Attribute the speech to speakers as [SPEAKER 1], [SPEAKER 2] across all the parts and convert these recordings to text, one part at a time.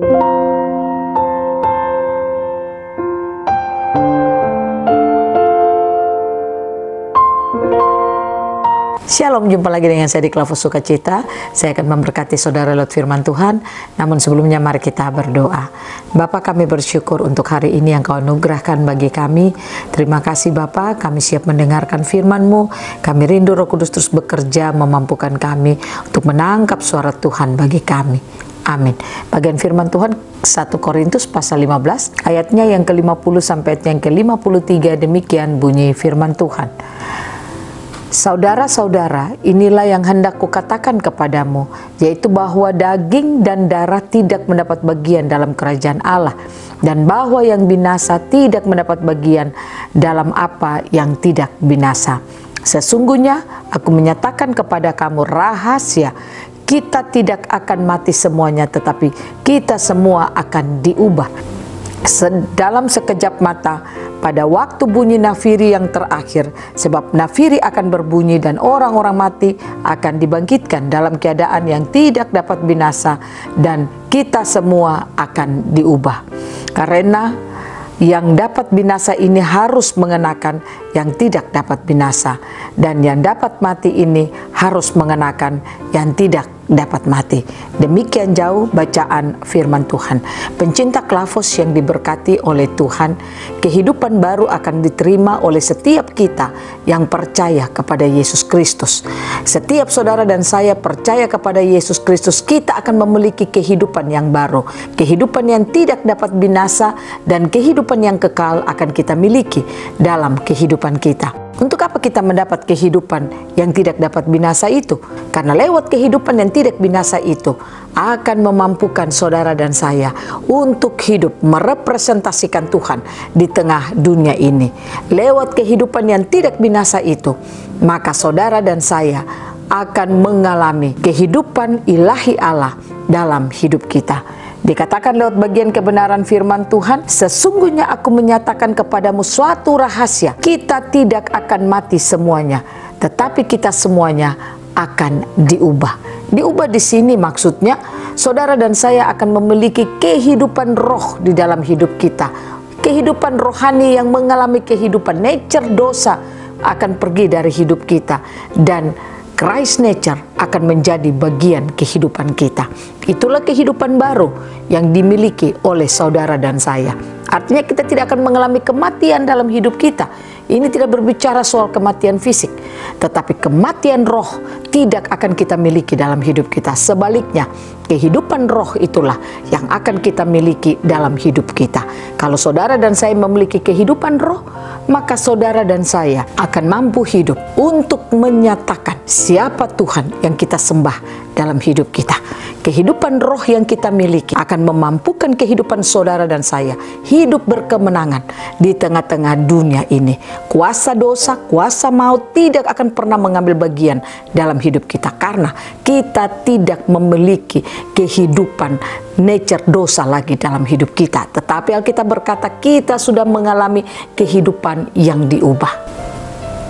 [SPEAKER 1] Shalom, jumpa lagi dengan saya di Klavos Sukacita. Saya akan memberkati saudara lewat firman Tuhan. Namun sebelumnya mari kita berdoa. Bapa, kami bersyukur untuk hari ini yang Kau anugerahkan bagi kami. Terima kasih Bapa, kami siap mendengarkan firman-Mu. Kami rindu Roh Kudus terus bekerja memampukan kami untuk menangkap suara Tuhan bagi kami. Amin. Bagian firman Tuhan 1 Korintus pasal 15 ayatnya yang ke-50 sampai yang ke-53, demikian bunyi firman Tuhan. Saudara-saudara, inilah yang hendak kukatakan kepadamu, yaitu bahwa daging dan darah tidak mendapat bagian dalam kerajaan Allah, dan bahwa yang binasa tidak mendapat bagian dalam apa yang tidak binasa. Sesungguhnya aku menyatakan kepada kamu rahasia, kita tidak akan mati semuanya, tetapi kita semua akan diubah dalam sekejap mata, pada waktu bunyi nafiri yang terakhir. Sebab nafiri akan berbunyi dan orang-orang mati akan dibangkitkan dalam keadaan yang tidak dapat binasa, dan kita semua akan diubah. Karena yang dapat binasa ini harus mengenakan yang tidak dapat binasa, dan yang dapat mati ini harus mengenakan yang tidak dapat mati. Demikian jauh bacaan firman Tuhan. Pencinta Klavos yang diberkati oleh Tuhan, kehidupan baru akan diterima oleh setiap kita yang percaya kepada Yesus Kristus. Setiap saudara dan saya percaya kepada Yesus Kristus, kita akan memiliki kehidupan yang baru, kehidupan yang tidak dapat binasa, dan kehidupan yang kekal akan kita miliki dalam kehidupan kita. Untuk apa kita mendapat kehidupan yang tidak dapat binasa itu? Karena lewat kehidupan yang tidak binasa itu akan memampukan saudara dan saya untuk hidup merepresentasikan Tuhan di tengah dunia ini. Lewat kehidupan yang tidak binasa itu, maka saudara dan saya akan mengalami kehidupan ilahi Allah dalam hidup kita. Dikatakan lewat bagian kebenaran firman Tuhan, sesungguhnya aku menyatakan kepadamu suatu rahasia, kita tidak akan mati semuanya, tetapi kita semuanya akan diubah. Diubah di sini maksudnya saudara dan saya akan memiliki kehidupan roh di dalam hidup kita. Kehidupan rohani yang mengalami kehidupan nature dosa akan pergi dari hidup kita, dan Christ nature akan menjadi bagian kehidupan kita. Itulah kehidupan baru yang dimiliki oleh saudara dan saya. Artinya kita tidak akan mengalami kematian dalam hidup kita. Ini tidak berbicara soal kematian fisik, tetapi kematian roh tidak akan kita miliki dalam hidup kita. Sebaliknya, kehidupan roh itulah yang akan kita miliki dalam hidup kita. Kalau saudara dan saya memiliki kehidupan roh, maka saudara dan saya akan mampu hidup untuk menyatakan siapa Tuhan yang kita sembah dalam hidup kita. Kehidupan roh yang kita miliki akan memampukan kehidupan saudara dan saya hidup berkemenangan di tengah-tengah dunia ini. Kuasa dosa, kuasa maut tidak akan pernah mengambil bagian dalam hidup kita, karena kita tidak memiliki kehidupan nature dosa lagi dalam hidup kita. Tetapi Alkitab berkata kita sudah mengalami kehidupan yang diubah.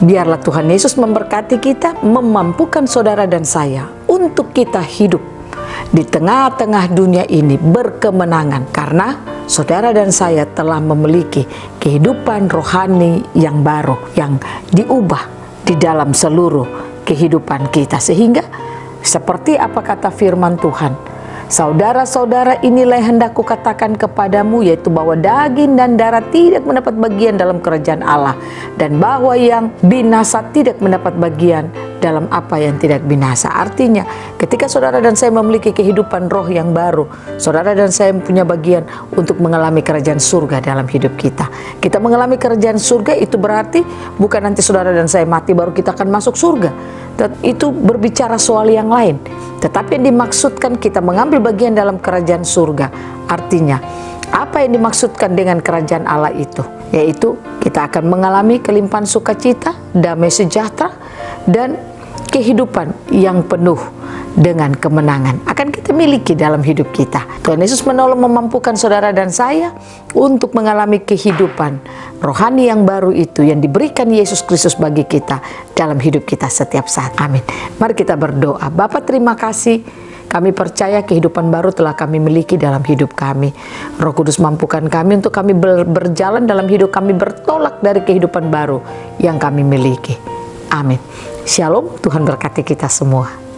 [SPEAKER 1] Biarlah Tuhan Yesus memberkati kita, memampukan saudara dan saya untuk kita hidup di tengah-tengah dunia ini berkemenangan, karena saudara dan saya telah memiliki kehidupan rohani yang baru, yang diubah di dalam seluruh kehidupan kita. Sehingga seperti apa kata firman Tuhan, saudara-saudara, inilah yang hendak kukatakan kepadamu, yaitu bahwa daging dan darah tidak mendapat bagian dalam kerajaan Allah, dan bahwa yang binasa tidak mendapat bagian dalam apa yang tidak binasa. Artinya, ketika saudara dan saya memiliki kehidupan roh yang baru, saudara dan saya punya bagian untuk mengalami kerajaan surga dalam hidup kita. Kita mengalami kerajaan surga itu berarti bukan nanti saudara dan saya mati baru kita akan masuk surga. Itu berbicara soal yang lain. Tetapi yang dimaksudkan kita mengambil bagian dalam kerajaan surga, artinya apa yang dimaksudkan dengan kerajaan Allah itu? Yaitu kita akan mengalami kelimpahan sukacita, damai sejahtera, dan kehidupan yang penuh dengan kemenangan akan kita miliki dalam hidup kita. Tuhan Yesus menolong memampukan saudara dan saya untuk mengalami kehidupan rohani yang baru itu yang diberikan Yesus Kristus bagi kita dalam hidup kita setiap saat. Amin. Mari kita berdoa. Bapa, terima kasih Kami percaya kehidupan baru telah kami miliki dalam hidup kami. Roh Kudus mampukan kami untuk kami berjalan dalam hidup kami, bertolak dari kehidupan baru yang kami miliki. Amin. Shalom, Tuhan berkati kita semua.